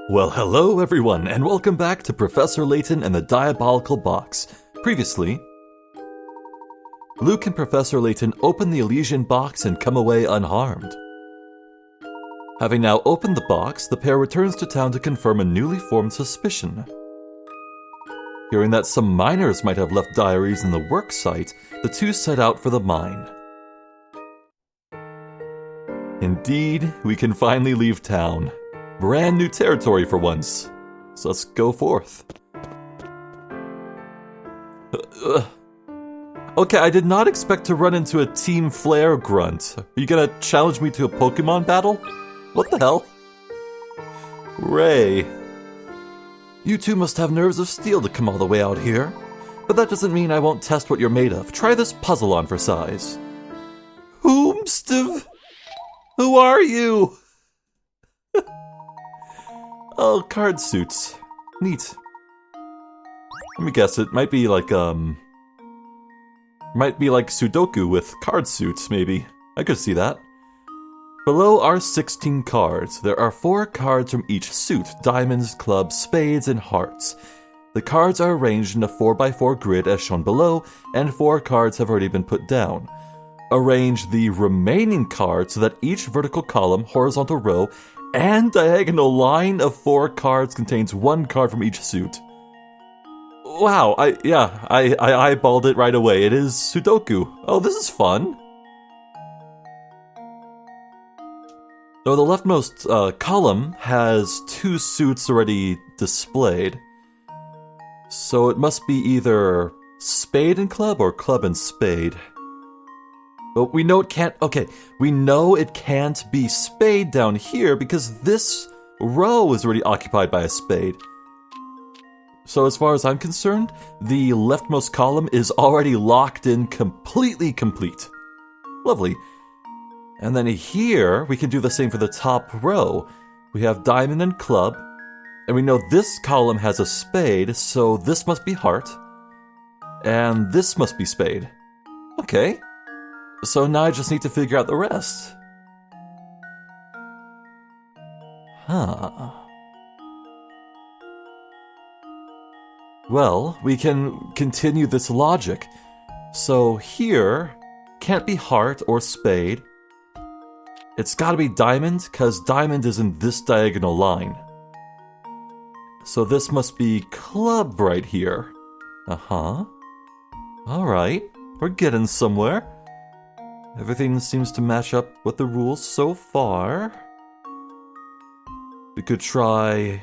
Well, hello everyone, and welcome back to Professor Layton and the Diabolical Box. Previously, Luke and Professor Layton open the Elysian box and come away unharmed. Having now opened the box, the pair returns to town to confirm a newly formed suspicion. Hearing that some miners might have left diaries in the work site, the two set out for the mine. Indeed, we can finally leave town. Brand new territory for once. So let's go forth. Okay, I did not expect to run into a Team Flare grunt. Are you gonna challenge me to a Pokemon battle? What the hell? Ray. You two must have nerves of steel to come all the way out here. But that doesn't mean I won't test what you're made of. Try this puzzle on for size. Whomstv? Who are you? Oh, card suits. Neat. Let me guess, it might be like Sudoku with card suits, maybe. I could see that. Below are 16 cards. There are 4 cards from each suit: diamonds, clubs, spades, and hearts. The cards are arranged in a 4x4 grid as shown below, and 4 cards have already been put down. Arrange the remaining cards so that each vertical column, horizontal row, and diagonal line of 4 cards contains 1 card from each suit. Wow, I eyeballed it right away. It is Sudoku. Oh, this is fun. Though the leftmost column has 2 suits already displayed. So it must be either spade and club or club and spade. But we know it can't, we know it can't be spade down here because this row is already occupied by a spade. So as far as I'm concerned, the leftmost column is already locked in, completely complete. Lovely. And then here, we can do the same for the top row. We have diamond and club, and we know this column has a spade, so this must be heart, and this must be spade. Okay. So now I just need to figure out the rest. Well, we can continue this logic. So here, can't be heart or spade. It's gotta be diamond, because diamond is in this diagonal line. So this must be club right here. Alright, we're getting somewhere. Everything seems to match up with the rules so far. We could try...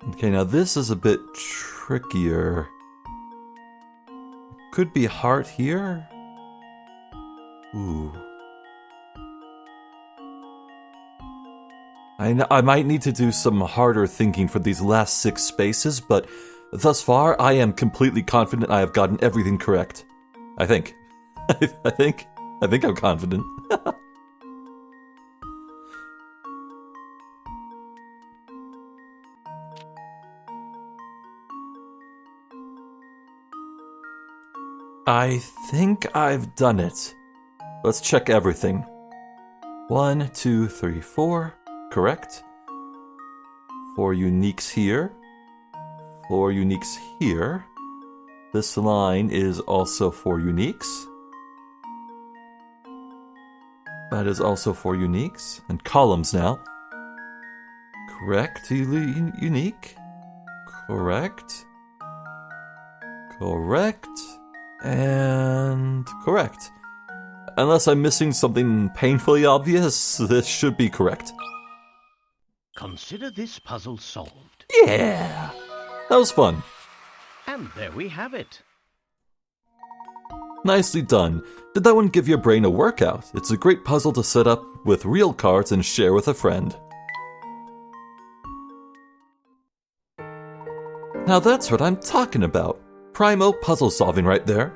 Okay, now this is a bit trickier. Could be heart here? Ooh. I might need to do some harder thinking for these last 6 spaces, but thus far I am completely confident I have gotten everything correct. I think. I think I'm confident. I think I've done it. Let's check everything. 1, 2, 3, 4. Correct. 4 uniques here. 4 uniques here. This line is also 4 uniques. That is also 4 uniques. And columns now. Correct. Unique. Correct. Correct. And correct. Unless I'm missing something painfully obvious, this should be correct. Consider this puzzle solved. Yeah! That was fun. And there we have it. Nicely done. Did that one give your brain a workout? It's a great puzzle to set up with real cards and share with a friend. Now that's what I'm talking about. Primo puzzle solving right there.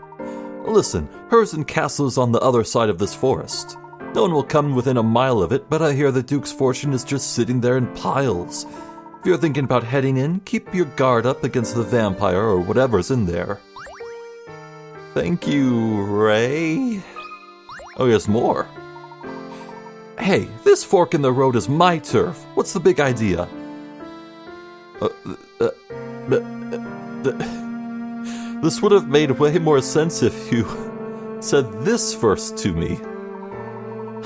Listen, Hershel Castle is on the other side of this forest. No one will come within a mile of it, but I hear the Duke's fortune is just sitting there in piles. If you're thinking about heading in, keep your guard up against the vampire or whatever's in there. Thank you, Ray. Oh, there's more. Hey, this fork in the road is my turf. What's the big idea? This would have made way more sense if you said this first to me.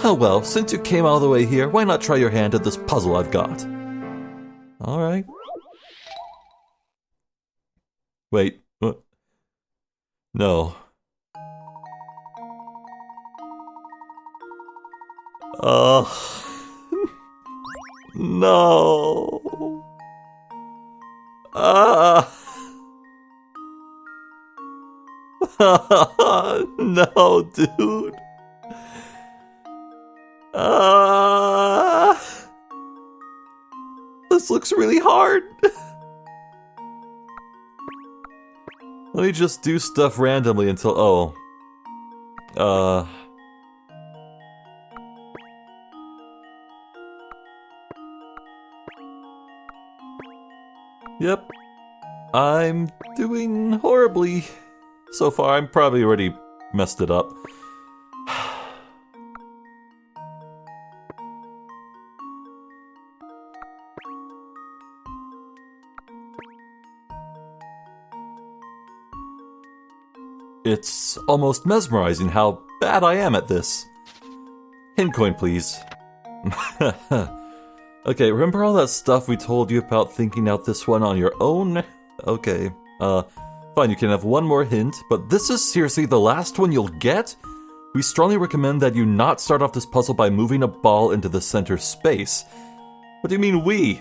Oh well, since you came all the way here, why not try your hand at this puzzle I've got? Alright. Wait, what? No. No. No, dude. This looks really hard. Let me just do stuff randomly until... Yep. I'm doing horribly. So far, I'm probably already messed it up. It's almost mesmerizing how bad I am at this. Hint coin, please. Okay, remember all that stuff we told you about thinking out this one on your own? Okay, fine, you can have one more hint, but this is seriously the last one you'll get? We strongly recommend that you not start off this puzzle by moving a ball into the center space. What do you mean we?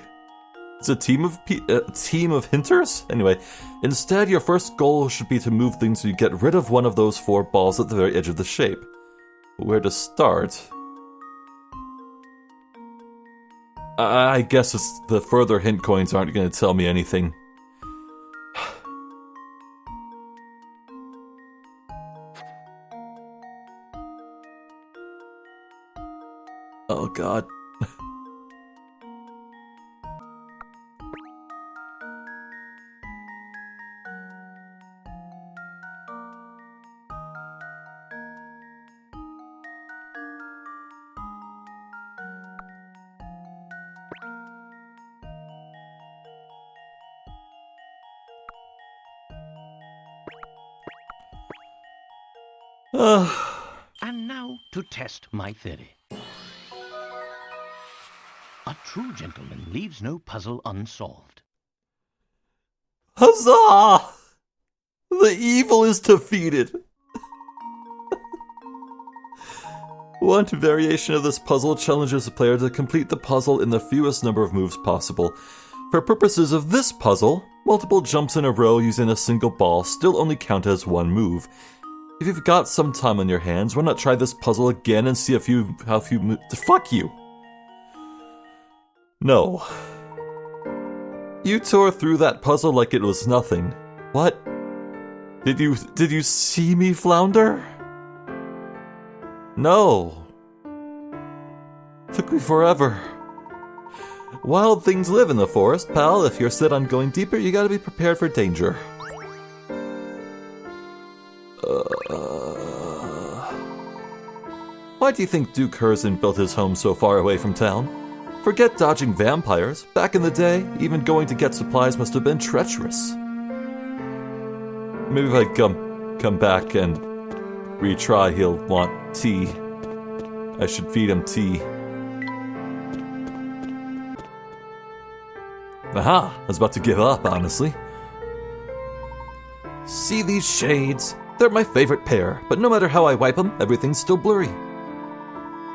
It's a team of hinters? Anyway, instead your first goal should be to move things so you get rid of one of those 4 balls at the very edge of the shape. But where to start? I guess it's the further hint coins aren't going to tell me anything. Oh god. And now to test my theory. A true gentleman leaves no puzzle unsolved. Huzzah! The evil is defeated! One variation of this puzzle challenges the player to complete the puzzle in the fewest number of moves possible. For purposes of this puzzle, multiple jumps in a row using a single ball still only count as one move. If you've got some time on your hands, why not try this puzzle again and see how few moves... Fuck you! No. You tore through that puzzle like it was nothing. What? Did you see me flounder? No. Took me forever. Wild things live in the forest, pal. If you're set on going deeper, you gotta be prepared for danger. Why do you think Duke Herzen built his home so far away from town? Forget dodging vampires. Back in the day, even going to get supplies must have been treacherous. Maybe if I come back and retry, he'll want tea. I should feed him tea. Aha! I was about to give up, honestly. See these shades? They're my favorite pair, but no matter how I wipe them, everything's still blurry.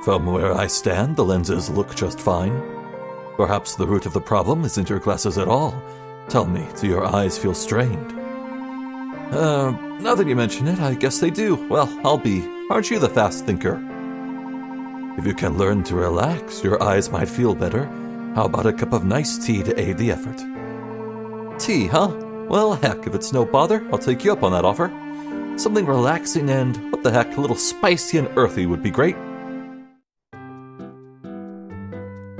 From where I stand, the lenses look just fine. Perhaps the root of the problem isn't your glasses at all. Tell me, do your eyes feel strained? Now that you mention it, I guess they do. Well, I'll be. Aren't you the fast thinker? If you can learn to relax, your eyes might feel better. How about a cup of nice tea to aid the effort? Tea, huh? Well, heck, if it's no bother, I'll take you up on that offer. Something relaxing and, what the heck, a little spicy and earthy would be great.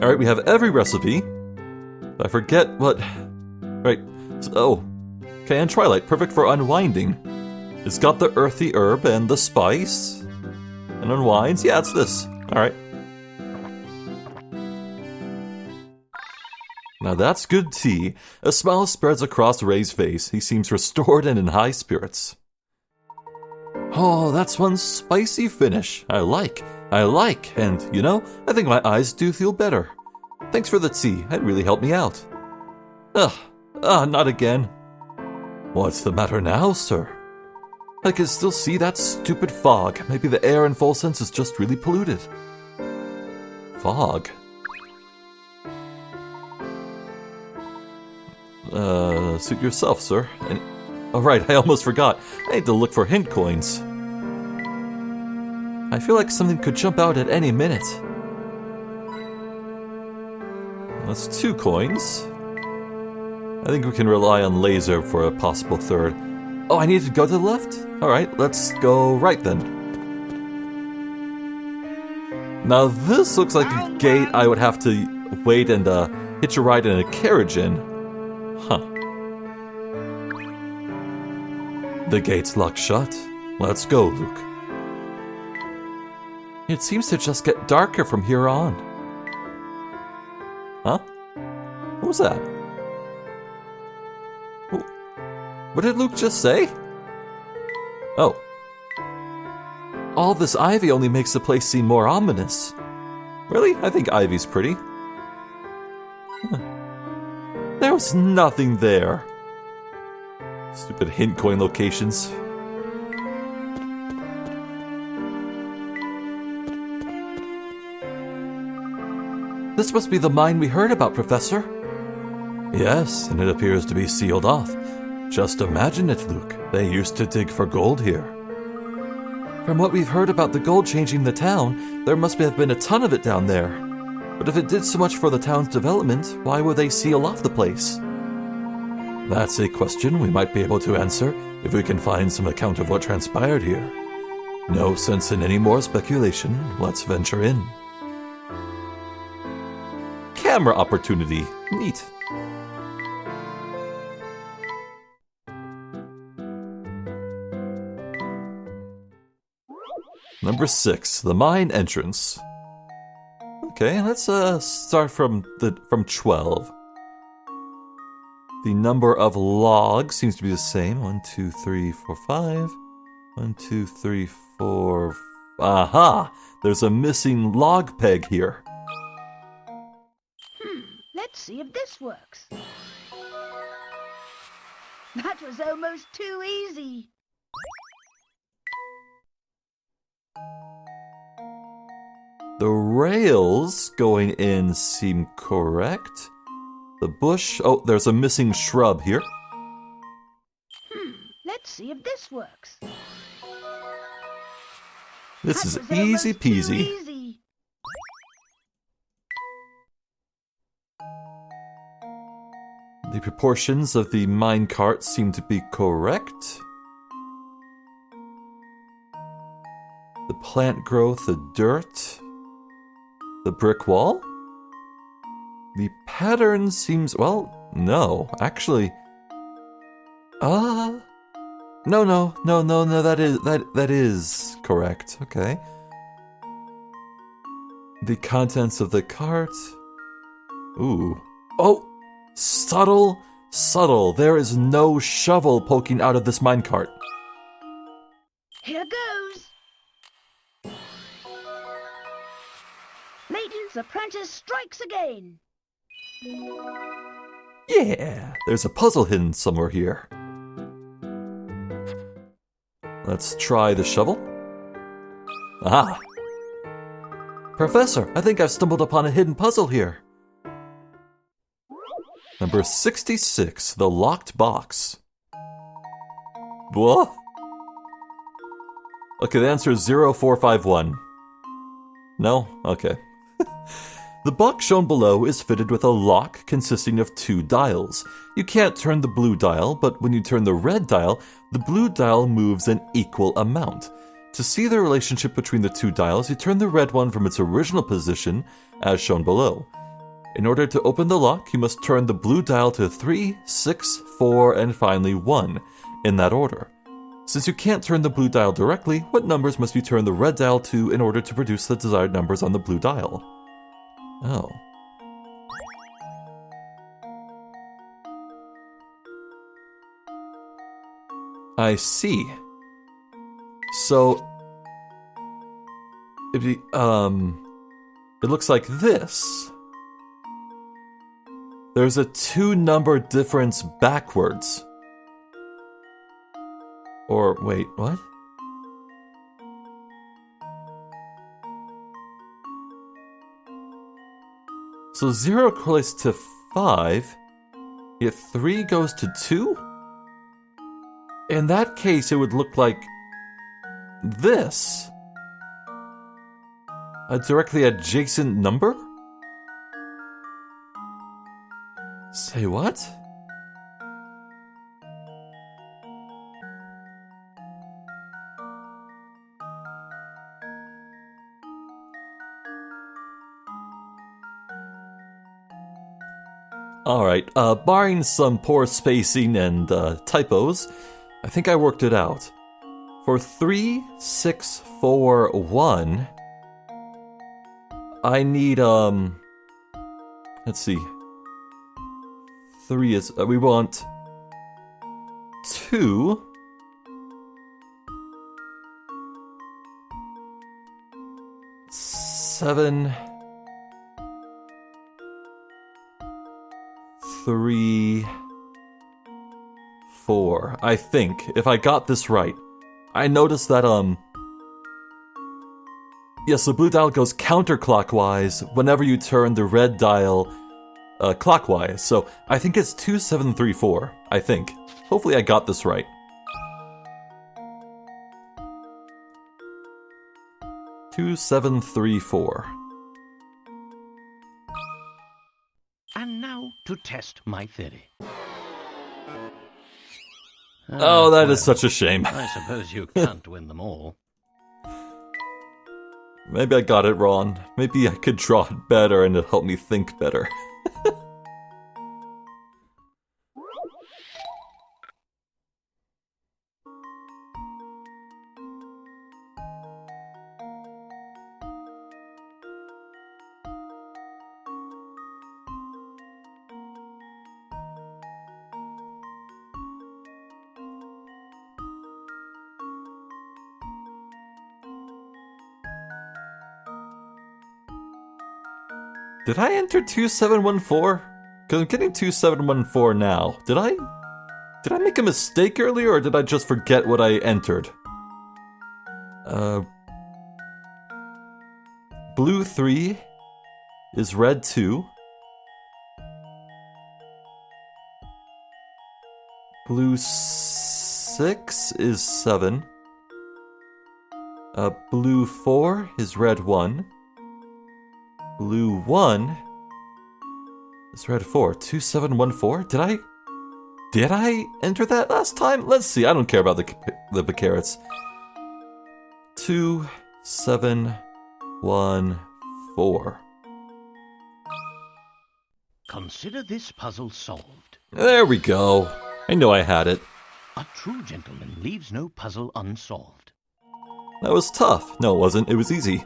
Alright, we have every recipe. I forget what... Right, so... Okay, and Twilight, perfect for unwinding. It's got the earthy herb and the spice. And unwinds. Yeah, it's this. Alright. Now that's good tea. A smile spreads across Ray's face. He seems restored and in high spirits. Oh, that's one spicy finish. I like. And, I think my eyes do feel better. Thanks for the tea. It really helped me out. Not again. What's the matter now, sir? I can still see that stupid fog. Maybe the air in Full Sense is just really polluted. Fog? Suit yourself, sir. Oh, right, I almost forgot. I need to look for hint coins. I feel like something could jump out at any minute. That's 2 coins. I think we can rely on laser for a possible third. Oh, I need to go to the left? Alright, let's go right then. Now this looks like a gate I would have to wait and hitch a ride in a carriage in. Huh. The gate's locked shut. Let's go, Luke. It seems to just get darker from here on. Huh? What was that? What did Luke just say? Oh. All this ivy only makes the place seem more ominous. Really? I think ivy's pretty. There was nothing there. Stupid hint coin locations. This must be the mine we heard about, Professor. Yes, and it appears to be sealed off. Just imagine it, Luke. They used to dig for gold here. From what we've heard about the gold changing the town, there must have been a ton of it down there. But if it did so much for the town's development, why would they seal off the place? That's a question we might be able to answer if we can find some account of what transpired here. No sense in any more speculation. Let's venture in. Camera opportunity. Neat. Number 6, the mine entrance. Okay, let's start from 12. The number of logs seems to be the same. 1, 2, 3, 4, 5. 1, 2, 3, 4. Aha! There's a missing log peg here. Let's see if this works. That was almost too easy. The rails going in seem correct. The bush... Oh, there's a missing shrub here. Let's see if this works. This is easy peasy. Easy. The proportions of the minecart seem to be correct. The plant growth, the dirt, the brick wall. The pattern seems, well, no, actually. No, that is correct. Okay. The contents of the cart. Ooh. Oh, subtle. There is no shovel poking out of this minecart. Here goes. Layton's apprentice strikes again. Yeah, there's a puzzle hidden somewhere here. Let's try the shovel. Aha! Professor, I think I've stumbled upon a hidden puzzle here. Number 66, the locked box. What? Okay, the answer is 0451. No? Okay. The box shown below is fitted with a lock consisting of 2 dials. You can't turn the blue dial, but when you turn the red dial, the blue dial moves an equal amount. To see the relationship between the 2 dials, you turn the red one from its original position, as shown below. In order to open the lock, you must turn the blue dial to 3, 6, 4, and finally 1, in that order. Since you can't turn the blue dial directly, what numbers must you turn the red dial to in order to produce the desired numbers on the blue dial? Oh. I see. So, it looks like this. There's a 2-number difference backwards. Or, wait, what? So 0 correlates to 5, yet 3 goes to 2? In that case, it would look like this. A directly adjacent number? Say what? Alright, barring some poor spacing and typos, I think I worked it out. For 3, 6, 4, 1, I need, let's see. 3 is, we want 2, 7, 3, 4. I think, if I got this right. I noticed that, yes, the blue dial goes counterclockwise whenever you turn the red dial clockwise. So I think it's 2734. I think. Hopefully I got this right. 2734. And now to test my theory. Oh, that is such a shame. I suppose you can't win them all. Maybe I got it wrong. Maybe I could draw it better and it'll help me think better. Did I enter 2714? Because I'm getting 2714 now. Did I make a mistake earlier, or did I just forget what I entered? Blue 3 is red 2. Blue 6 is 7. Blue 4 is red 1. Blue 1 is red 4. 2714? Did I enter that last time? Let's see. I don't care about the carrots. 2714. Consider this puzzle solved. There we go. I know I had it. A true gentleman leaves no puzzle unsolved. That was tough. No, it wasn't. It was easy.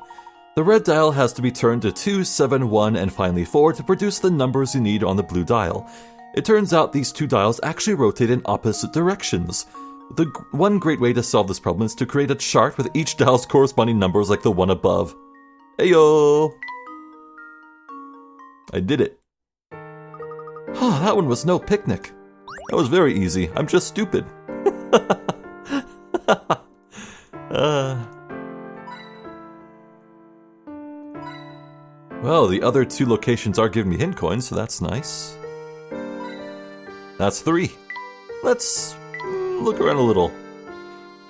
The red dial has to be turned to 2, 7, 1, and finally 4 to produce the numbers you need on the blue dial. It turns out these two dials actually rotate in opposite directions. The one great way to solve this problem is to create a chart with each dial's corresponding numbers like the one above. Heyo! I did it. Oh, that one was no picnic. That was very easy. I'm just stupid. Well, the other two locations are giving me hint coins, so that's nice. That's 3. Let's look around a little.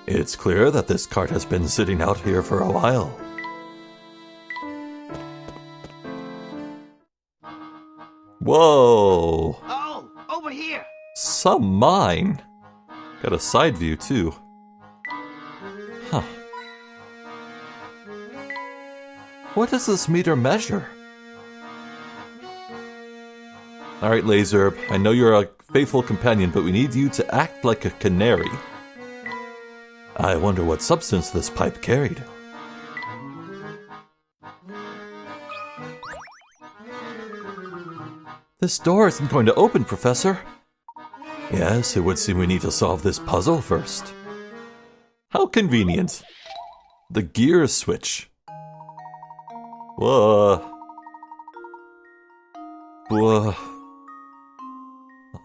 It's clear that this cart has been sitting out here for a while. Whoa! Oh, over here! Some mine! Got a side view, too. Huh. What does this meter measure? Alright, Laserb, I know you're a faithful companion, but we need you to act like a canary. I wonder what substance this pipe carried. This door isn't going to open, Professor. Yes, it would seem we need to solve this puzzle first. How convenient. The gear switch. Whoa. Whoa.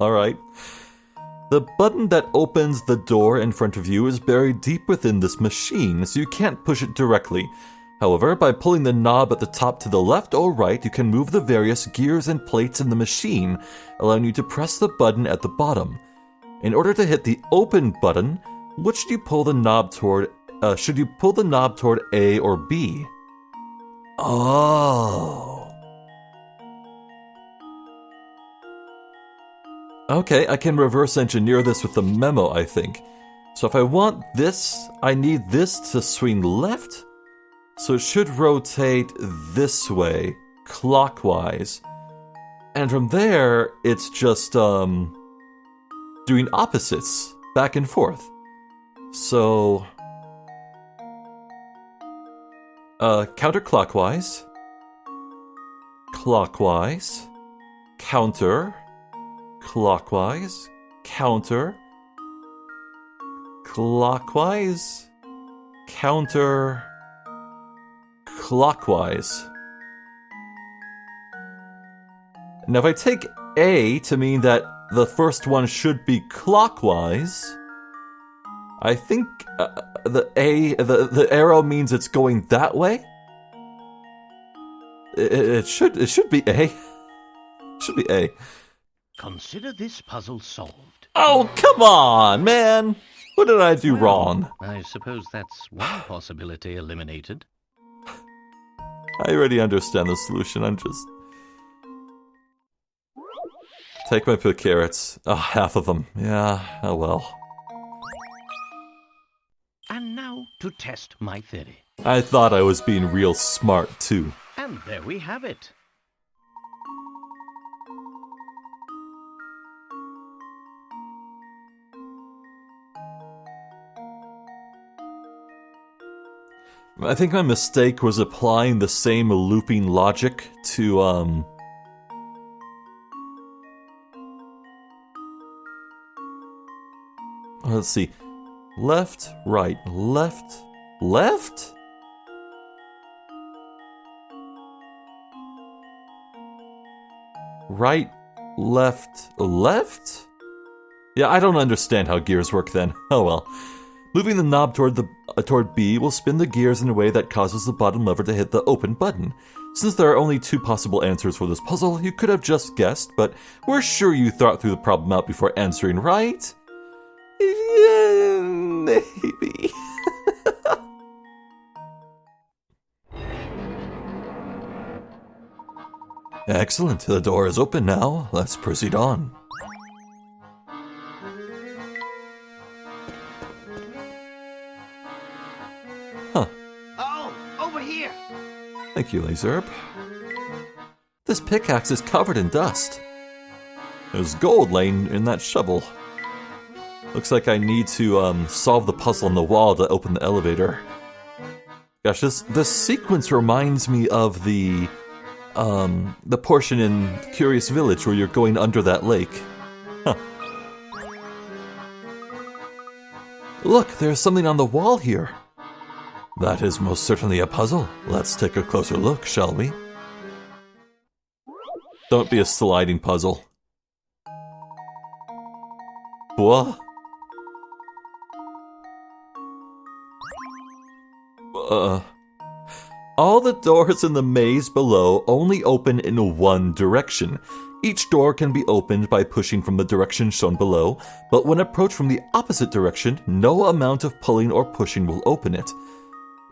Alright. The button that opens the door in front of you is buried deep within this machine, so you can't push it directly. However, by pulling the knob at the top to the left or right, you can move the various gears and plates in the machine, allowing you to press the button at the bottom. In order to hit the open button, which should you pull the knob toward? Should you pull the knob toward A or B? Oh. Okay, I can reverse engineer this with the memo, I think. So if I want this, I need this to swing left. So it should rotate this way, clockwise. And from there, it's just doing opposites, back and forth. So counterclockwise, clockwise, counter, clockwise, counter, clockwise, counter, clockwise. Now if I take A to mean that the first one should be clockwise, I think the arrow means it's going that way. It should be A. It should be A. Consider this puzzle solved. Oh, come on, man! What did I do wrong? I suppose that's one possibility eliminated. I already understand the solution, I'm just... Take my pick carrots. Oh, half of them. Yeah, oh well. And now to test my theory. I thought I was being real smart, too. And there we have it. I think my mistake was applying the same looping logic to, let's see. Left, right, left, left? Right, left, left? Yeah, I don't understand how gears work then. Oh well. Moving the knob toward B will spin the gears in a way that causes the bottom lever to hit the open button. Since there are only two possible answers for this puzzle, you could have just guessed, but we're sure you thought through the problem out before answering, right? Yeah, maybe. Excellent. The door is open now. Let's proceed on. Huh. Oh, over here. Thank you, Lazerb. This pickaxe is covered in dust. There's gold laying in that shovel. Looks like I need to solve the puzzle on the wall to open the elevator. Gosh, this sequence reminds me of the portion in Curious Village where you're going under that lake. Huh. Look, there's something on the wall here. That is most certainly a puzzle. Let's take a closer look, shall we? Don't be a sliding puzzle. What? All the doors in the maze below only open in one direction. Each door can be opened by pushing from the direction shown below, but when approached from the opposite direction, no amount of pulling or pushing will open it.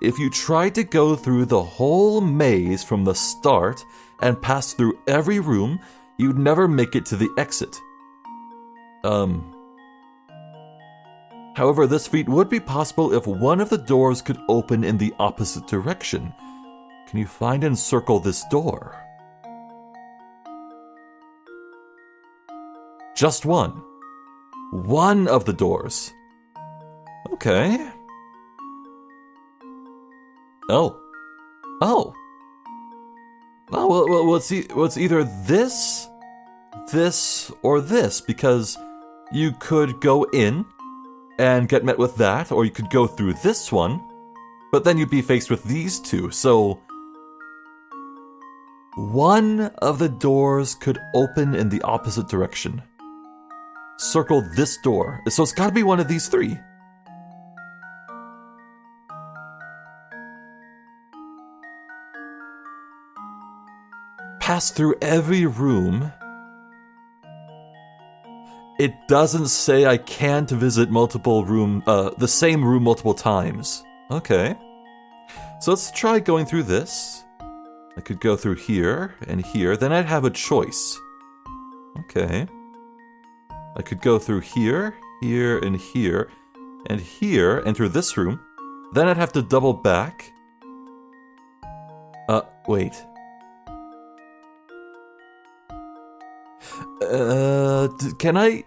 If you tried to go through the whole maze from the start and pass through every room, you'd never make it to the exit. However, this feat would be possible if one of the doors could open in the opposite direction. Can you find and circle this door? Just one. One of the doors. Okay. Oh. Oh. Oh, well, it's either this, or this, because you could go in and get met with that, or you could go through this one, but then you'd be faced with these two, so one of the doors could open in the opposite direction. Circle this door, so it's gotta be one of these three. Pass through every room. It doesn't say I can't visit the same room multiple times. Okay. So let's try going through this. I could go through here and here, then I'd have a choice. Okay. I could go through here, here, and here, and here, enter this room. Then I'd have to double back. Wait. Can I...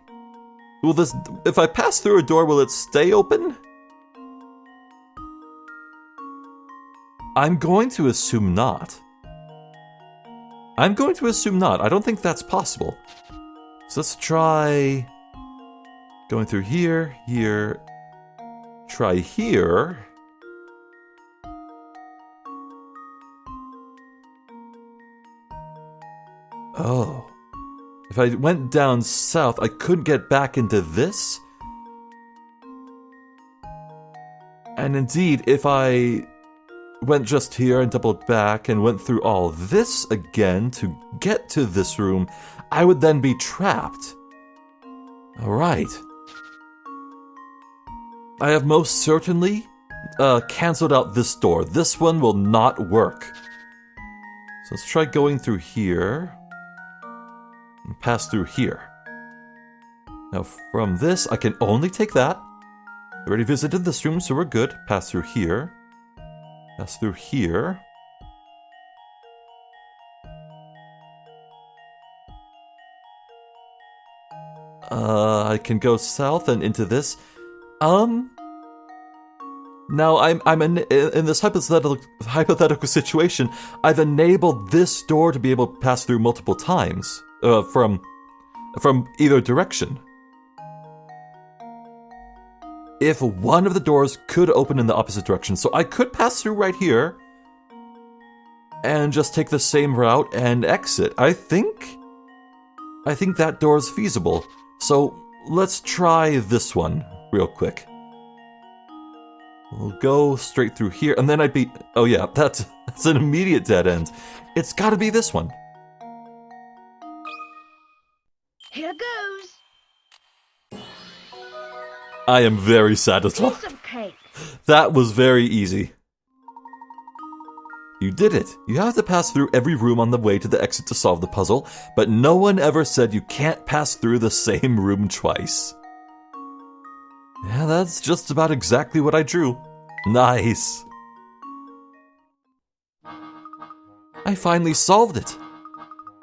Will this... If I pass through a door, will it stay open? I'm going to assume not. I don't think that's possible. So let's try... Going through here, here... Try here... Oh... If I went down south, I couldn't get back into this. And indeed, if I went just here and doubled back and went through all this again to get to this room, I would then be trapped. Alright. I have most certainly cancelled out this door. This one will not work. So let's try going through here. And pass through here. Now from this, I can only take that. I already visited this room, so we're good. Pass through here. Pass through here. I can go south and into this. Now I'm in this hypothetical situation. I've enabled this door to be able to pass through multiple times. From either direction. If one of the doors could open in the opposite direction, so I could pass through right here and just take the same route and exit. I think that door is feasible. So let's try this one real quick. We'll go straight through here, and then I'd be... Oh yeah, that's an immediate dead end. It's gotta be this one. Here goes. I am very satisfied. Piece of cake. That was very easy. You did it. You have to pass through every room on the way to the exit to solve the puzzle, but no one ever said you can't pass through the same room twice. Yeah, that's just about exactly what I drew. Nice. I finally solved it.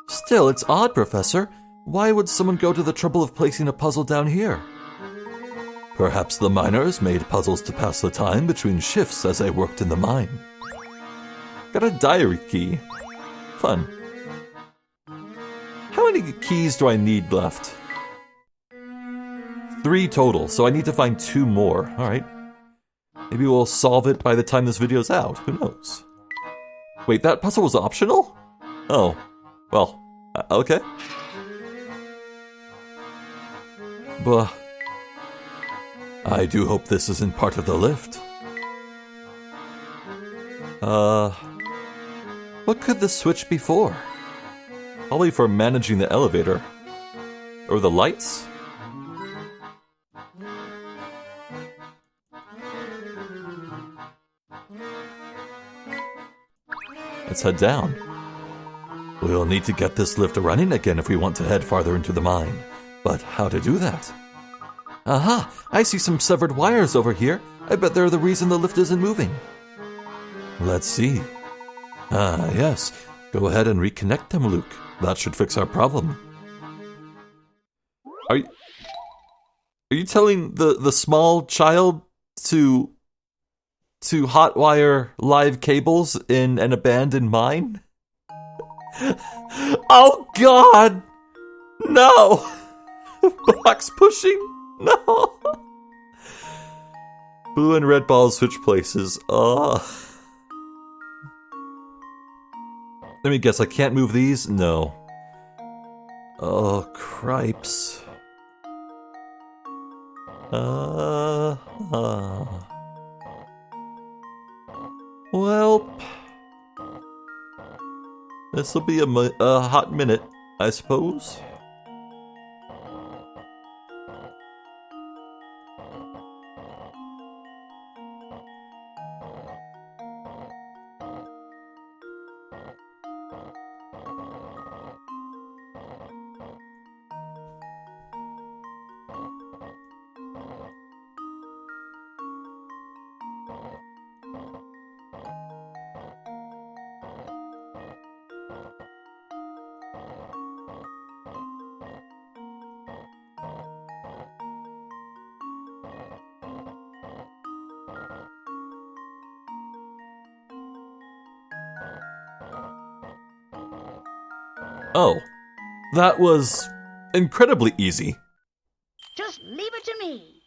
Still, it's odd, Professor. Why would someone go to the trouble of placing a puzzle down here? Perhaps the miners made puzzles to pass the time between shifts as they worked in the mine. Got a diary key. Fun. How many keys do I need left? 3 total, so I need to find 2 more. Alright. Maybe we'll solve it by the time this video's out. Who knows? Wait, that puzzle was optional? Oh. Well, okay. But I do hope this isn't part of the lift. What could the switch be for? Probably for managing the elevator. Or the lights? Let's head down. We'll need to get this lift running again if we want to head farther into the mine. But how to do that? Aha! I see some severed wires over here. I bet they're the reason the lift isn't moving. Let's see. Ah, yes. Go ahead and reconnect them, Luke. That should fix our problem. Are you telling the small child to hotwire live cables in an abandoned mine? Oh God! No! Box pushing? No! Blue and red balls switch places. Let me guess, I can't move these? No. Oh, cripes. Well, this'll be a hot minute, I suppose. Oh, that was incredibly easy. Just leave it to me.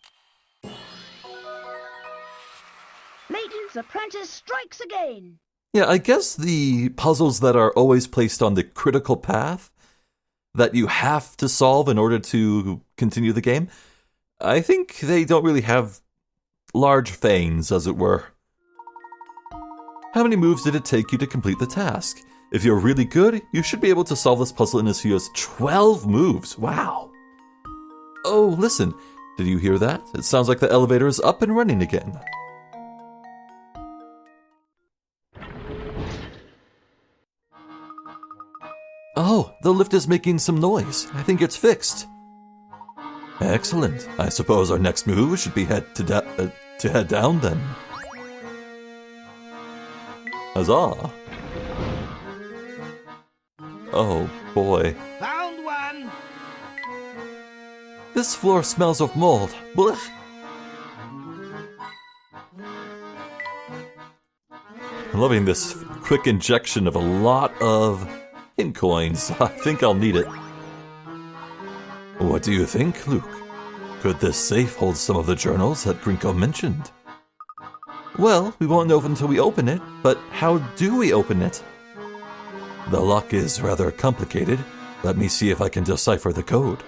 Layton's apprentice strikes again. Yeah, I guess the puzzles that are always placed on the critical path that you have to solve in order to continue the game, I think they don't really have large fangs, as it were. How many moves did it take you to complete the task? If you're really good, you should be able to solve this puzzle in as few as 12 moves. Wow. Oh, listen. Did you hear that? It sounds like the elevator is up and running again. Oh, the lift is making some noise. I think it's fixed. Excellent. I suppose our next move should be to head down then. Huzzah. Oh, boy. Found one! This floor smells of mold. Blech. I'm loving this quick injection of a lot of hint coins. I think I'll need it. What do you think, Luke? Could this safe hold some of the journals that Grinko mentioned? Well, we won't know until we open it, but how do we open it? The lock is rather complicated. Let me see if I can decipher the code.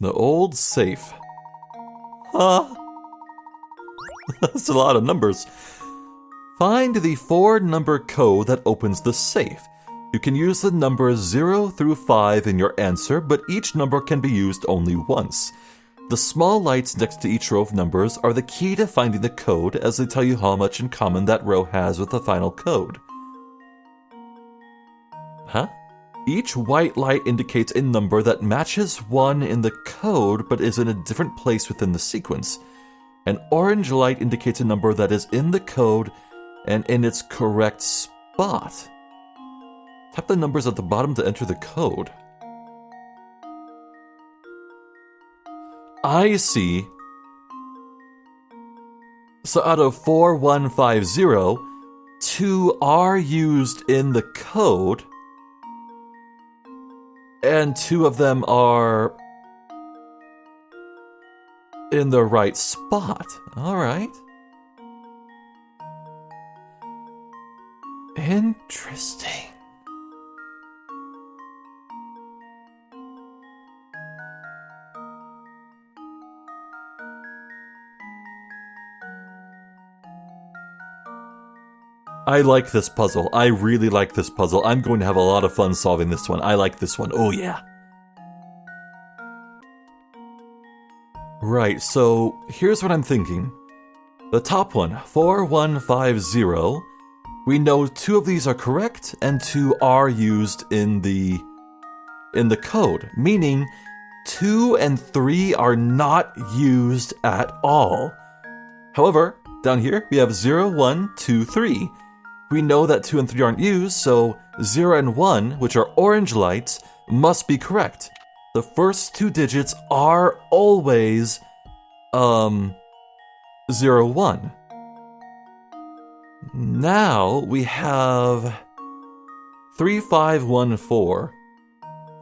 The old safe. Huh? That's a lot of numbers. Find the 4-number code that opens the safe. You can use the numbers 0 through 5 in your answer, but each number can be used only once. The small lights next to each row of numbers are the key to finding the code, as they tell you how much in common that row has with the final code. Huh? Each white light indicates a number that matches one in the code but is in a different place within the sequence. An orange light indicates a number that is in the code and in its correct spot. Tap the numbers at the bottom to enter the code. I see. So out of 4150, 2 are used in the code, and 2 of them are in the right spot. All right. Interesting. I like this puzzle. I really like this puzzle. I'm going to have a lot of fun solving this one. I like this one. Oh, yeah. Right, so here's what I'm thinking. The top one, 4150, we know 2 of these are correct and 2 are used in the code, meaning 2 and 3 are not used at all. However, down here we have 0, 1, 2, 3. We know that 2 and 3 aren't used, so 0 and 1, which are orange lights, must be correct. The first 2 digits are always 0, 1. Now we have 3514.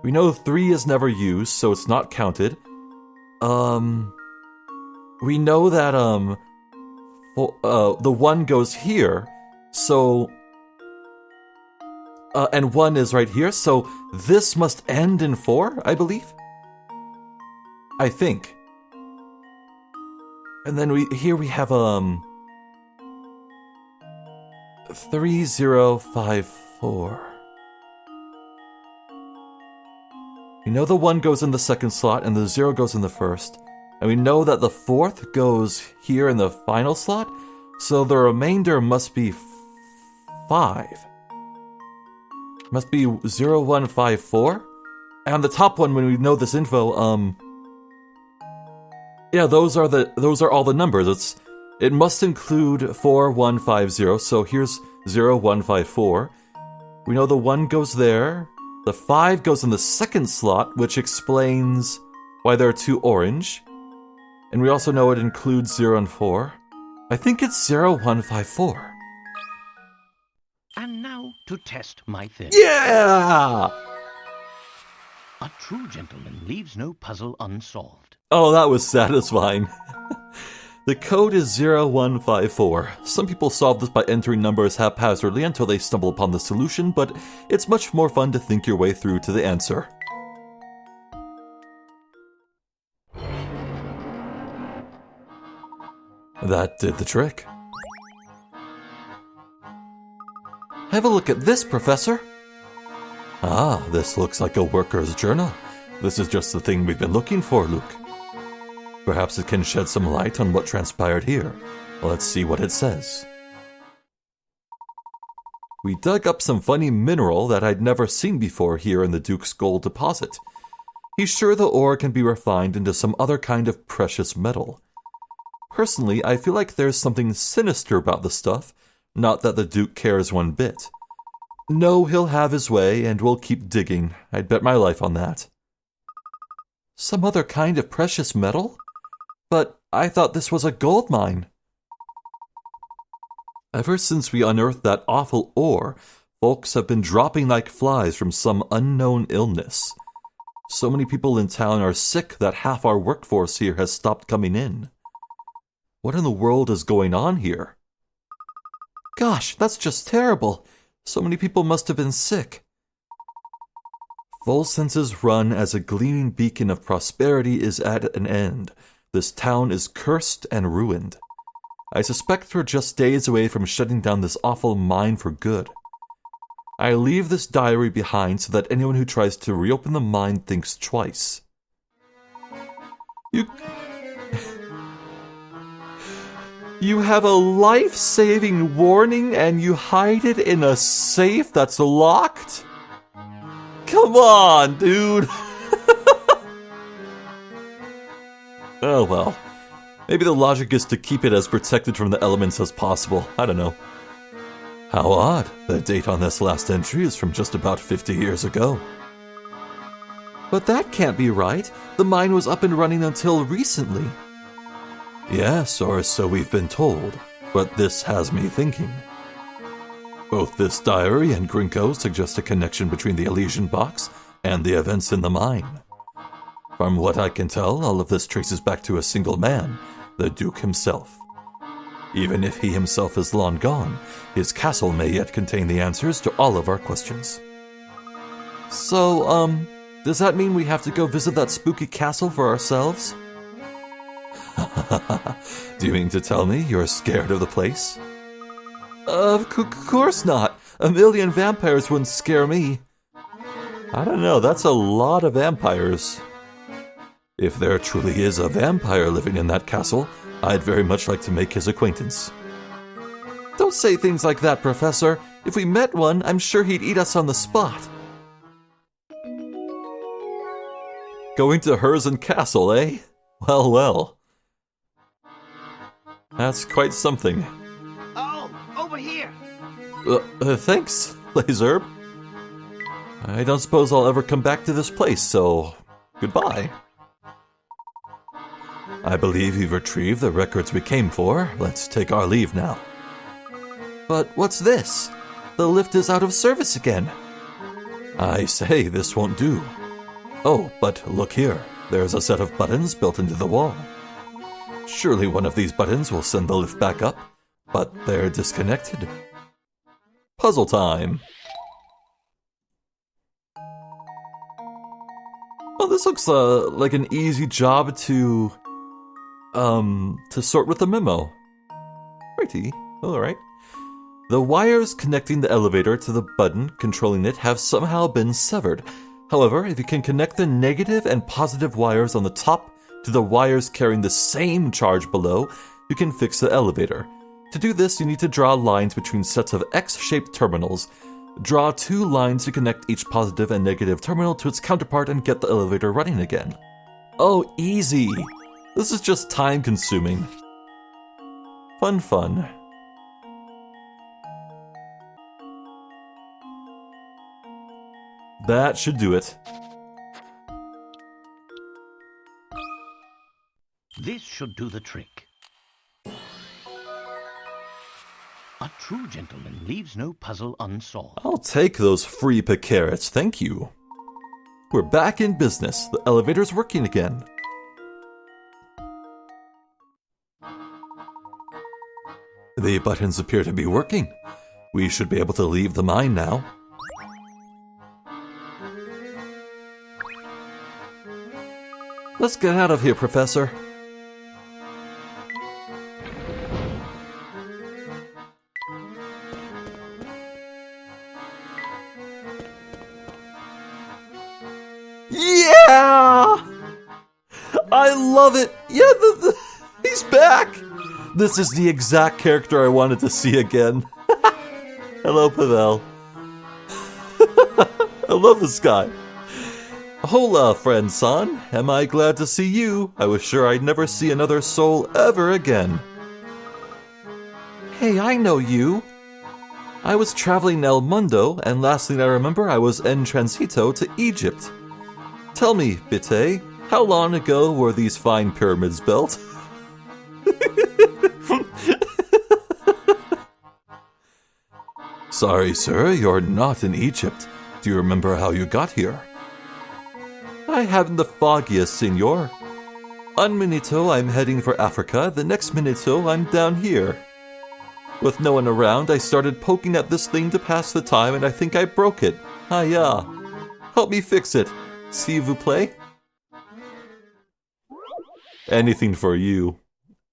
We know 3 is never used, so it's not counted. We know that, the 1 goes here, so... and 1 is right here, so this must end in 4, I believe? I think. And then here we have, 3054. We know the 1 goes in the second slot and the 0 goes in the first. And we know that the 4th goes here in the final slot, so the remainder must be 5. Must be 0154. And the top one, when we know this info, yeah, those are all the numbers. It must include 4150, so here's 0154. We know the 1 goes there. The 5 goes in the second slot, which explains why there are 2 orange. And we also know it includes 0 and 4. I think it's 0154. And now to test my theory. Yeah! A true gentleman leaves no puzzle unsolved. Oh, that was satisfying. The code is 0154. Some people solve this by entering numbers haphazardly until they stumble upon the solution, but it's much more fun to think your way through to the answer. That did the trick. Have a look at this, Professor. Ah, this looks like a worker's journal. This is just the thing we've been looking for, Luke. Perhaps it can shed some light on what transpired here. Let's see what it says. We dug up some funny mineral that I'd never seen before here in the Duke's gold deposit. He's sure the ore can be refined into some other kind of precious metal. Personally, I feel like there's something sinister about the stuff, not that the Duke cares one bit. No, he'll have his way, and we'll keep digging. I'd bet my life on that. Some other kind of precious metal? But I thought this was a gold mine. Ever since we unearthed that awful ore, folks have been dropping like flies from some unknown illness. So many people in town are sick that half our workforce here has stopped coming in. What in the world is going on here? Gosh, that's just terrible. So many people must have been sick. Full Sense's run as a gleaming beacon of prosperity is at an end. This town is cursed and ruined. I suspect we're just days away from shutting down this awful mine for good. I leave this diary behind so that anyone who tries to reopen the mine thinks twice. You have a life-saving warning and you hide it in a safe that's locked? Come on, dude! Oh well. Maybe the logic is to keep it as protected from the elements as possible. I don't know. How odd. The date on this last entry is from just about 50 years ago. But that can't be right. The mine was up and running until recently. Yes, or so we've been told, but this has me thinking. Both this diary and Grinko suggest a connection between the Elysian box and the events in the mine. From what I can tell, all of this traces back to a single man, the Duke himself. Even if he himself is long gone, his castle may yet contain the answers to all of our questions. So, does that mean we have to go visit that spooky castle for ourselves? Do you mean to tell me you're scared of the place? Of course not. A million vampires wouldn't scare me. I don't know, that's a lot of vampires. If there truly is a vampire living in that castle, I'd very much like to make his acquaintance. Don't say things like that, Professor. If we met one, I'm sure he'd eat us on the spot. Going to Hershel Castle, eh? Well, well. That's quite something. Oh, over here! Thanks, Lazerb. I don't suppose I'll ever come back to this place, so goodbye. I believe you've retrieved the records we came for. Let's take our leave now. But what's this? The lift is out of service again. I say, this won't do. Oh, but look here. There's a set of buttons built into the wall. Surely one of these buttons will send the lift back up, but they're disconnected. Puzzle time. Oh, this looks like an easy job to sort with the memo. Righty, alright. The wires connecting the elevator to the button controlling it have somehow been severed. However, if you can connect the negative and positive wires on the top to the wires carrying the same charge below, you can fix the elevator. To do this, you need to draw lines between sets of X-shaped terminals. Draw 2 lines to connect each positive and negative terminal to its counterpart and get the elevator running again. Oh, easy! This is just time-consuming. Fun. That should do it. This should do the trick. A true gentleman leaves no puzzle unsolved. I'll take those free picarets, thank you. We're back in business. The elevator's working again. The buttons appear to be working. We should be able to leave the mine now. Let's get out of here, Professor. Yeah! I love it! Yeah, he's back! This is the exact character I wanted to see again. Hello, Pavel. I love this guy. Hola, friend San. Am I glad to see you? I was sure I'd never see another soul ever again. Hey, I know you. I was traveling El Mundo, and last thing I remember, I was en transito to Egypt. Tell me, Bite, how long ago were these fine pyramids built? Sorry, sir, you're not in Egypt. Do you remember how you got here? I haven't the foggiest, senor. Un minuto, I'm heading for Africa. The next minuto, I'm down here. With no one around, I started poking at this thing to pass the time, and I think I broke it. Ah, yeah. Help me fix it. S'il vous plaît? Anything for you.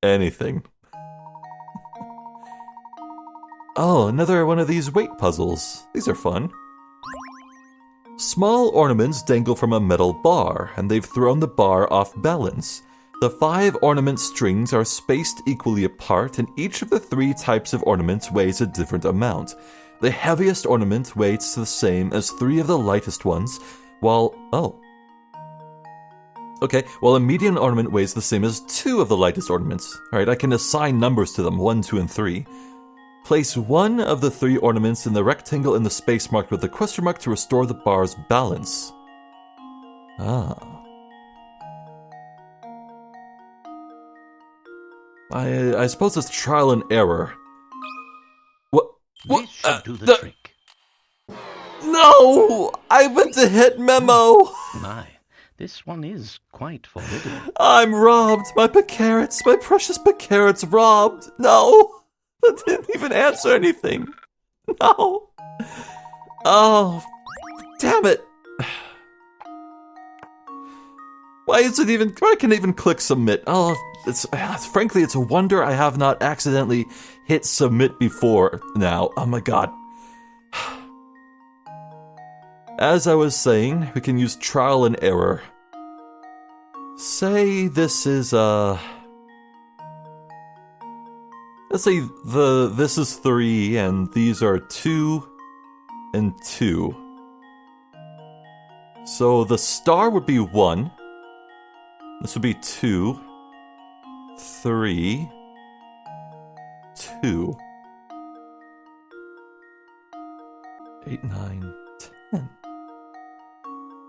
Anything. Oh, another one of these weight puzzles. These are fun. Small ornaments dangle from a metal bar, and they've thrown the bar off balance. The 5 ornament strings are spaced equally apart, and each of the 3 types of ornaments weighs a different amount. The heaviest ornament weighs the same as 3 of the lightest ones, while a median ornament weighs the same as 2 of the lightest ornaments. Alright, I can assign numbers to them, 1, 2, and 3. Place 1 of the 3 ornaments in the rectangle in the space marked with the question mark to restore the bar's balance. I suppose it's trial and error. What? This should do the trick. No! I meant to hit memo! My, this one is quite formidable. I'm robbed! My picarets, my precious picarets robbed! No! That didn't even answer anything. No. Oh, damn it. Why can I even click submit? Oh, frankly, it's a wonder I have not accidentally hit submit before now. Oh my god. As I was saying, we can use trial and error. Say this is, let's say this is 3 and these are 2 and 2. So the star would be 1. This would be 2, 3, 2, 8, 9, 10.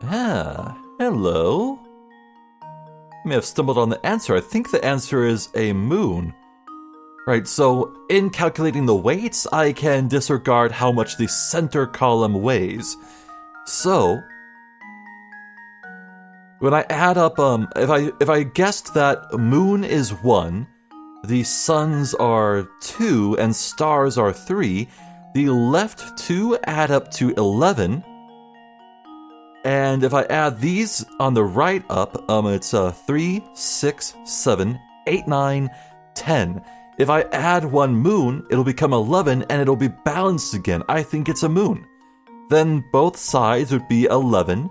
Ah, hello. I may have stumbled on the answer. I think the answer is a moon. Right, so in calculating the weights, I can disregard how much the center column weighs. So, When I add up, if I guessed that moon is 1, the suns are 2, and stars are 3, the left 2 add up to 11. And if I add these on the right up, it's 3, 6, 7, 8, 9, 10. If I add 1 moon, it'll become 11, and it'll be balanced again. I think it's a moon. Then both sides would be 11,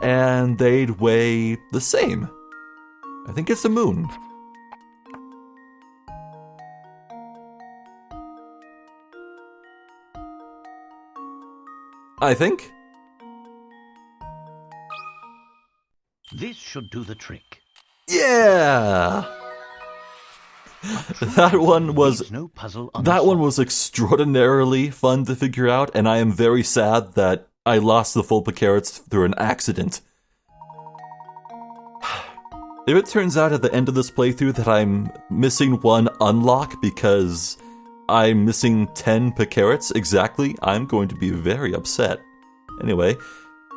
and they'd weigh the same. I think it's a moon. I think. This should do the trick. Yeah! That one was extraordinarily fun to figure out, and I am very sad that I lost the full carrots through an accident. If it turns out at the end of this playthrough that I'm missing 1 unlock because I'm missing 10 carrots exactly, I'm going to be very upset. Anyway,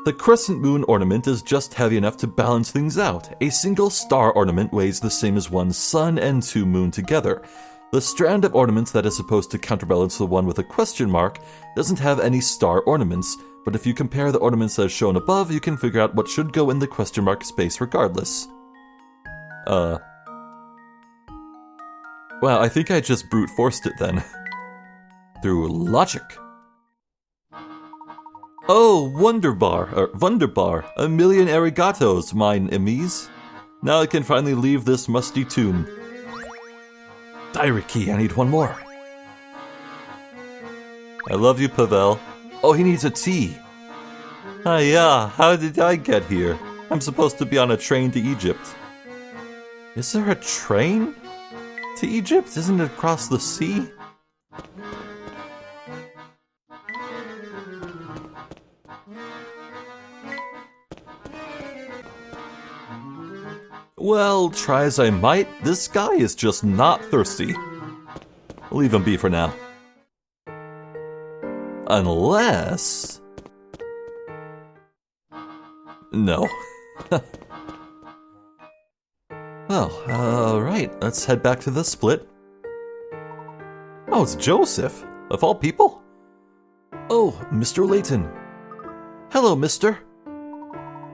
the crescent moon ornament is just heavy enough to balance things out. A single star ornament weighs the same as 1 sun and 2 moon together. The strand of ornaments that is supposed to counterbalance the one with a question mark doesn't have any star ornaments, but if you compare the ornaments as shown above, you can figure out what should go in the question mark space regardless. Well, I think I just brute forced it then. Through logic. Oh, Wunderbar, a million arigatos, mine emies. Now I can finally leave this musty tomb. Diary key, I need 1 more. I love you, Pavel. Oh, he needs a tea. Yeah, how did I get here? I'm supposed to be on a train to Egypt. Is there a train to Egypt? Isn't it across the sea? Well, try as I might, this guy is just not thirsty. We'll leave him be for now. Unless... No. Well, alright, let's head back to the split. Oh, it's Joseph, of all people. Oh, Mr. Layton. Hello, mister.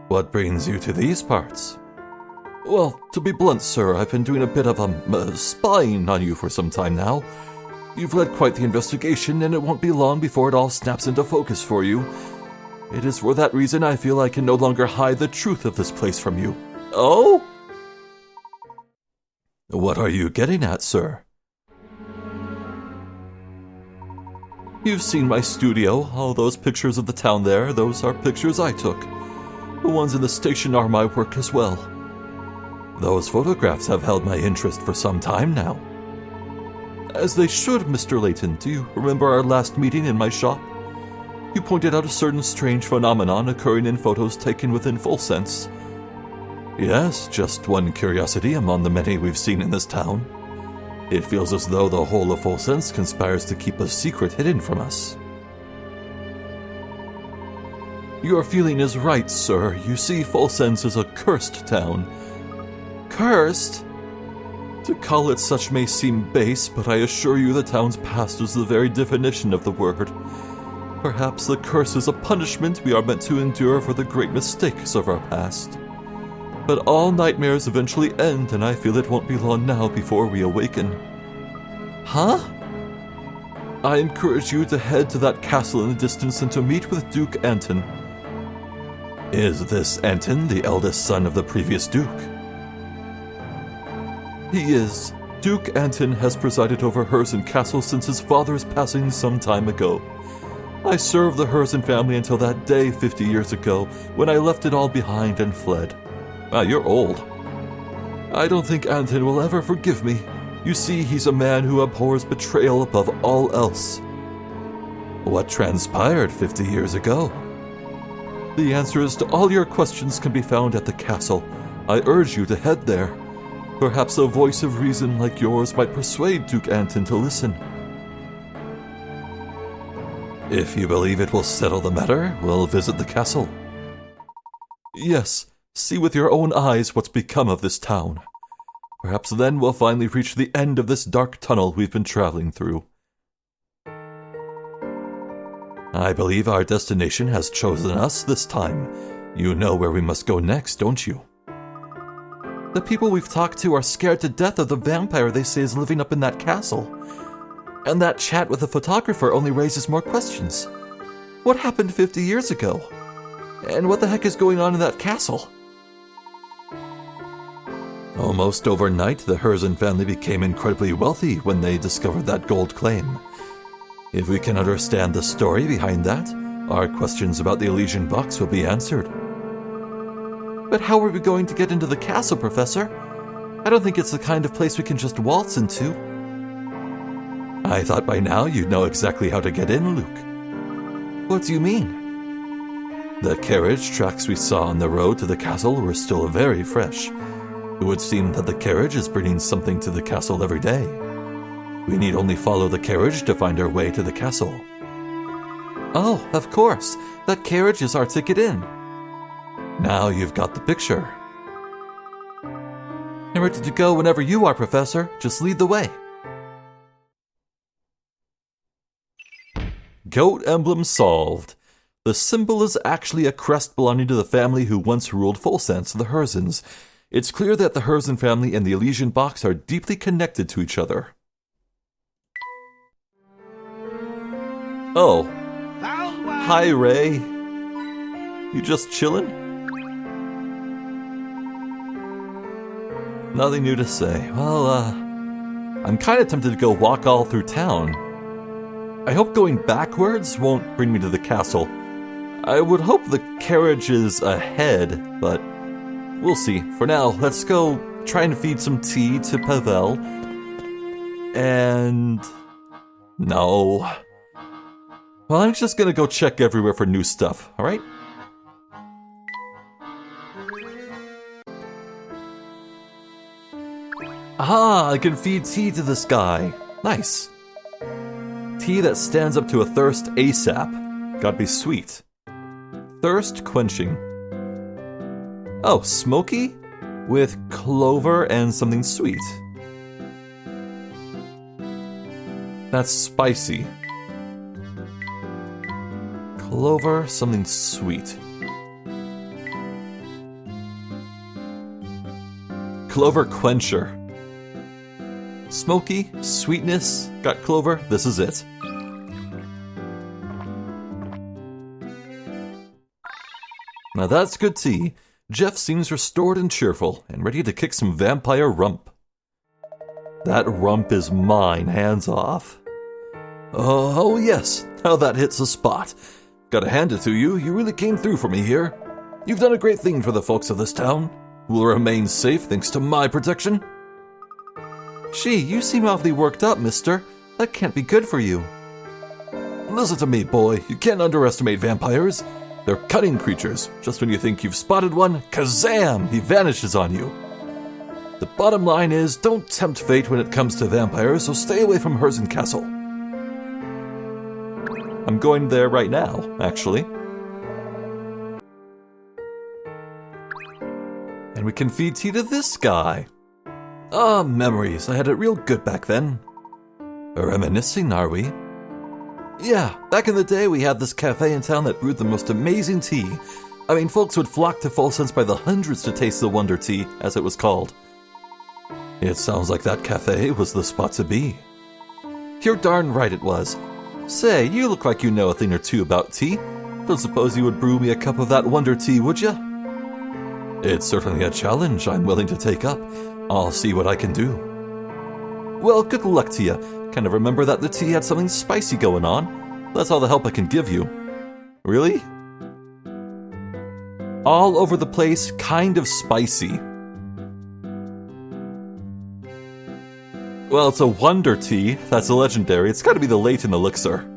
What brings you to these parts? Well, to be blunt, sir, I've been doing a bit of spying on you for some time now. You've led quite the investigation, and it won't be long before it all snaps into focus for you. It is for that reason I feel I can no longer hide the truth of this place from you. Oh? What are you getting at, sir? You've seen my studio, all those pictures of the town there, those are pictures I took. The ones in the station are my work as well. Those photographs have held my interest for some time now. As they should, Mr. Layton. Do you remember our last meeting in my shop? You pointed out a certain strange phenomenon occurring in photos taken within Full Sense. Yes, just one curiosity among the many we've seen in this town. It feels as though the whole of Full Sense conspires to keep a secret hidden from us. Your feeling is right, sir. You see, Full Sense is a cursed town. Cursed? To call it such may seem base, but I assure you the town's past is the very definition of the word. Perhaps the curse is a punishment we are meant to endure for the great mistakes of our past. But all nightmares eventually end, and I feel it won't be long now before we awaken. Huh? I encourage you to head to that castle in the distance and to meet with Duke Anton. Is this Anton the eldest son of the previous Duke? He is. Duke Anton has presided over Hershel Castle since his father's passing some time ago. I served the Hershel family until that day 50 years ago, when I left it all behind and fled. Wow, you're old. I don't think Anton will ever forgive me. You see, he's a man who abhors betrayal above all else. What transpired 50 years ago? The answers to all your questions can be found at the castle. I urge you to head there. Perhaps a voice of reason like yours might persuade Duke Anton to listen. If you believe it will settle the matter, we'll visit the castle. Yes, See with your own eyes what's become of this town. Perhaps then we'll finally reach the end of this dark tunnel we've been traveling through. I believe our destination has chosen us this time. You know where we must go next, don't you? The people we've talked to are scared to death of the vampire they say is living up in that castle. And that chat with the photographer only raises more questions. What happened 50 years ago? And what the heck is going on in that castle? Almost overnight, the Hershel family became incredibly wealthy when they discovered that gold claim. If we can understand the story behind that, our questions about the Elysian box will be answered. But how are we going to get into the castle, Professor? I don't think it's the kind of place we can just waltz into. I thought by now you'd know exactly how to get in, Luke. What do you mean? The carriage tracks we saw on the road to the castle were still very fresh. It would seem that the carriage is bringing something to the castle every day. We need only follow the carriage to find our way to the castle. Oh, of course. That carriage is our ticket in. Now you've got the picture. I'm ready to go whenever you are, Professor. Just lead the way. Goat emblem solved. The symbol is actually a crest belonging to the family who once ruled Volsance, the Hersens. It's clear that the Hershel family and the Elysian box are deeply connected to each other. Oh. Found one. Hi, Ray. You just chillin'? Nothing new to say. Well, I'm kind of tempted to go walk all through town. I hope going backwards won't bring me to the castle. I would hope the carriage is ahead, but we'll see. For now, let's go try and feed some tea to Pavel. And... no. Well, I'm just gonna go check everywhere for new stuff, alright? Ah, I can feed tea to this guy. Nice. Tea that stands up to a thirst ASAP. Gotta be sweet. Thirst quenching. Oh, smoky? With clover and something sweet. That's spicy. Clover, something sweet. Clover quencher. Smoky, sweetness, got clover, this is it. Now that's good tea. Jeff seems restored and cheerful, and ready to kick some vampire rump. That rump is mine, hands off. Oh yes, how that hits the spot. Gotta hand it to you, you really came through for me here. You've done a great thing for the folks of this town. We'll remain safe thanks to my protection. Gee, you seem awfully worked up, mister. That can't be good for you. Listen to me, boy. You can't underestimate vampires. They're cunning creatures. Just when you think you've spotted one, kazam! He vanishes on you. The bottom line is, don't tempt fate when it comes to vampires, so stay away from Hershel Castle. I'm going there right now, actually. And we can feed tea to this guy. Ah, memories. I had it real good back then. Reminiscing, are we? Yeah, back in the day we had this cafe in town that brewed the most amazing tea. I mean, folks would flock to Volsance by the hundreds to taste the Wonder Tea, as it was called. It sounds like that cafe was the spot to be. You're darn right it was. Say, you look like you know a thing or two about tea. Don't suppose you would brew me a cup of that Wonder Tea, would ya? It's certainly a challenge I'm willing to take up. I'll see what I can do. Well, good luck to you. Kind of remember that the tea had something spicy going on. That's all the help I can give you. Really? All over the place, kind of spicy. Well, it's a Wonder Tea. That's a legendary. It's gotta be the Layton elixir.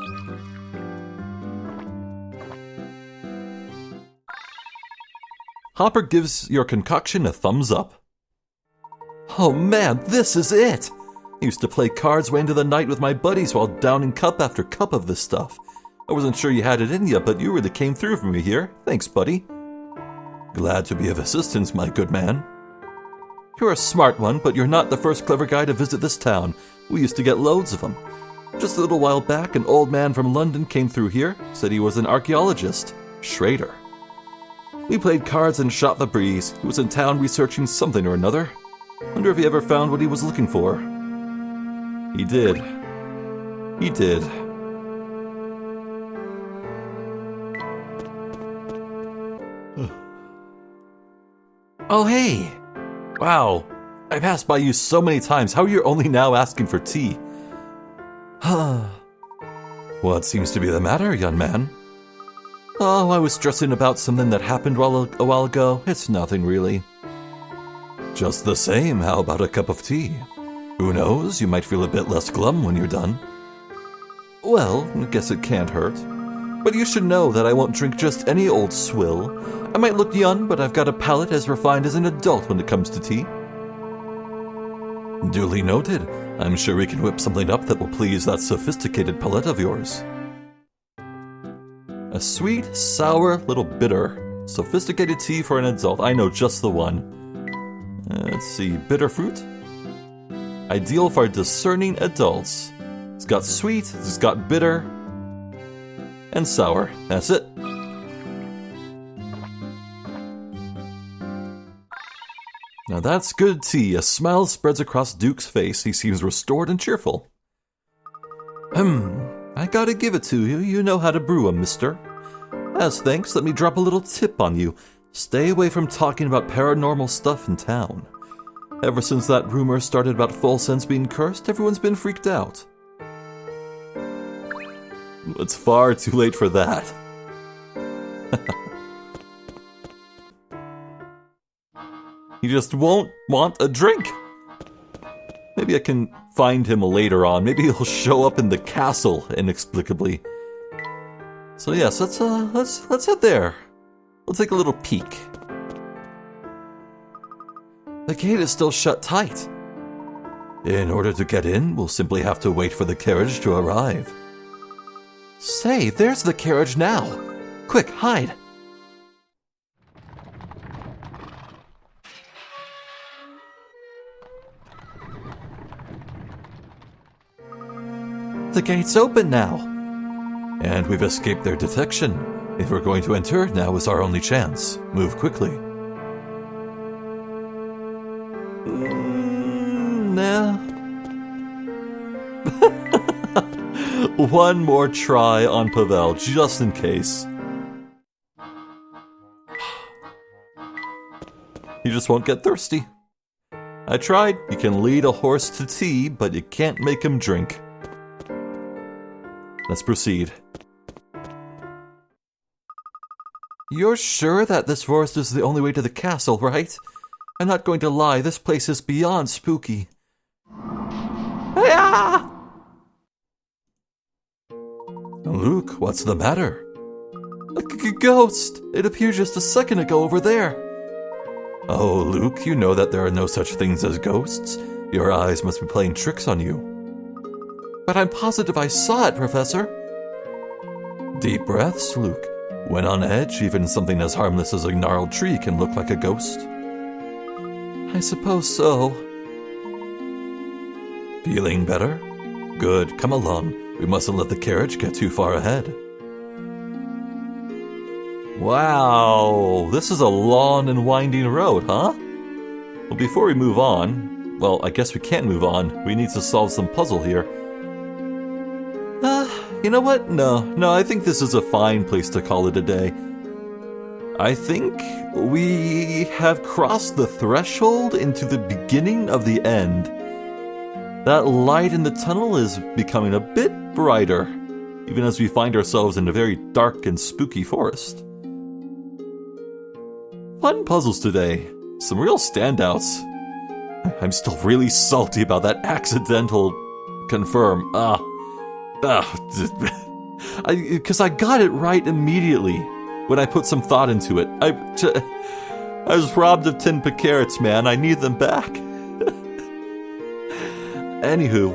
Hopper gives your concoction a thumbs up. Oh man, this is it! I used to play cards way into the night with my buddies while downing cup after cup of this stuff. I wasn't sure you had it in you, but you really came through for me here. Thanks, buddy. Glad to be of assistance, my good man. You're a smart one, but you're not the first clever guy to visit this town. We used to get loads of them. Just a little while back, an old man from London came through here, said he was an archaeologist, Schrader. We played cards and shot the breeze. He was in town researching something or another. Wonder if he ever found what he was looking for. He did. He did. Oh, hey! Wow, I passed by you so many times. How are you only now asking for tea? What seems to be the matter, young man? Oh, I was stressing about something that happened a while ago. It's nothing, really. Just the same, how about a cup of tea? Who knows, you might feel a bit less glum when you're done. Well, I guess it can't hurt. But you should know that I won't drink just any old swill. I might look young, but I've got a palate as refined as an adult when it comes to tea. Duly noted. I'm sure we can whip something up that will please that sophisticated palate of yours. A sweet, sour, little bitter. Sophisticated tea for an adult. I know just the one. Let's see. Bitter fruit? Ideal for discerning adults. It's got sweet, it's got bitter, and sour. That's it. Now that's good tea. A smile spreads across Duke's face. He seems restored and cheerful. I gotta give it to you. You know how to brew 'em, mister. As thanks, let me drop a little tip on you. Stay away from talking about paranormal stuff in town. Ever since that rumor started about Full Sense being cursed, everyone's been freaked out. It's far too late for that. He just won't want a drink. Maybe I can find him later on. Maybe he'll show up in the castle inexplicably. So yes, let's head there. We'll take a little peek. The gate is still shut tight. In order to get in, we'll simply have to wait for the carriage to arrive. Say, there's the carriage now. Quick, hide. The gate's open now. And we've escaped their detection. If we're going to enter, now is our only chance. Move quickly. Nah. One more try on Pavel, just in case. You just won't get thirsty. I tried. You can lead a horse to tea, but you can't make him drink. Let's proceed. You're sure that this forest is the only way to the castle, right? I'm not going to lie, this place is beyond spooky. Ah! Luke, what's the matter? A ghost! It appeared just a second ago over there. Oh, Luke, you know that there are no such things as ghosts. Your eyes must be playing tricks on you. But I'm positive I saw it, Professor. Deep breaths, Luke. When on edge, even something as harmless as a gnarled tree can look like a ghost. I suppose so. Feeling better? Good, come along. We mustn't let the carriage get too far ahead. Wow, this is a long and winding road, huh? Well, before we move on, well, I guess we can't move on. We need to solve some puzzle here. You know what? No, I think this is a fine place to call it a day. I think we have crossed the threshold into the beginning of the end. That light in the tunnel is becoming a bit brighter, even as we find ourselves in a very dark and spooky forest. Fun puzzles today. Some real standouts. I'm still really salty about that accidental confirm. Because I got it right immediately when I put some thought into it. I was robbed of 10 carrots, man. I need them back. Anywho,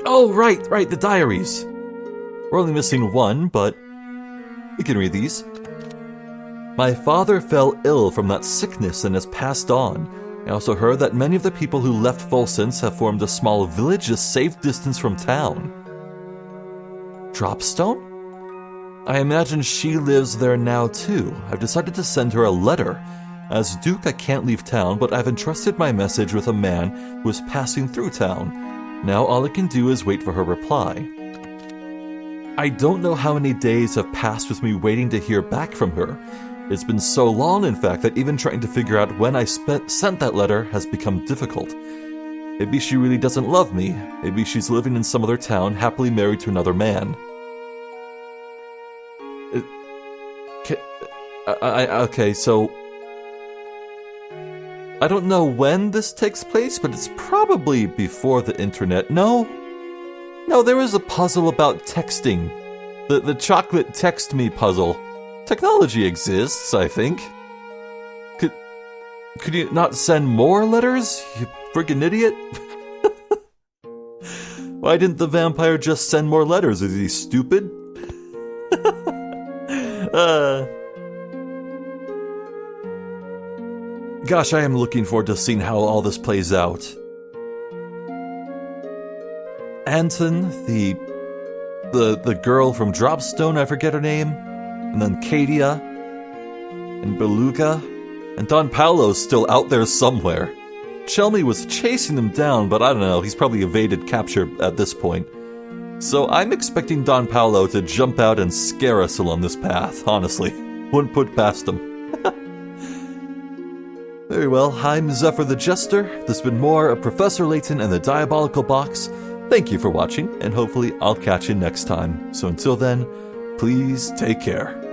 oh, right, the diaries. We're only missing one, but we can read these. My father fell ill from that sickness and has passed on. I also heard that many of the people who left Volsence have formed a small village a safe distance from town. Dropstone? I imagine she lives there now too. I've decided to send her a letter. As Duke, I can't leave town, but I've entrusted my message with a man who is passing through town. Now all I can do is wait for her reply. I don't know how many days have passed with me waiting to hear back from her. It's been so long, in fact, that even trying to figure out when I sent that letter has become difficult. Maybe she really doesn't love me. Maybe she's living in some other town, happily married to another man. Okay, so I don't know when this takes place, but it's probably before the internet. No, there is a puzzle about texting. The chocolate text me puzzle. Technology exists, I think. Could you not send more letters, you friggin' idiot? Why didn't the vampire just send more letters? Is he stupid? Gosh, I am looking forward to seeing how all this plays out. Anton, the girl from Dropstone, I forget her name, and then Katia, and Beluga, and Don Paolo's still out there somewhere. Chelmy was chasing him down, but I don't know, he's probably evaded capture at this point. So I'm expecting Don Paolo to jump out and scare us along this path, honestly. Wouldn't put past him. Very well, I'm Zephyr the Jester. This has been more of Professor Layton and the Diabolical Box. Thank you for watching, and hopefully I'll catch you next time. So until then, please take care.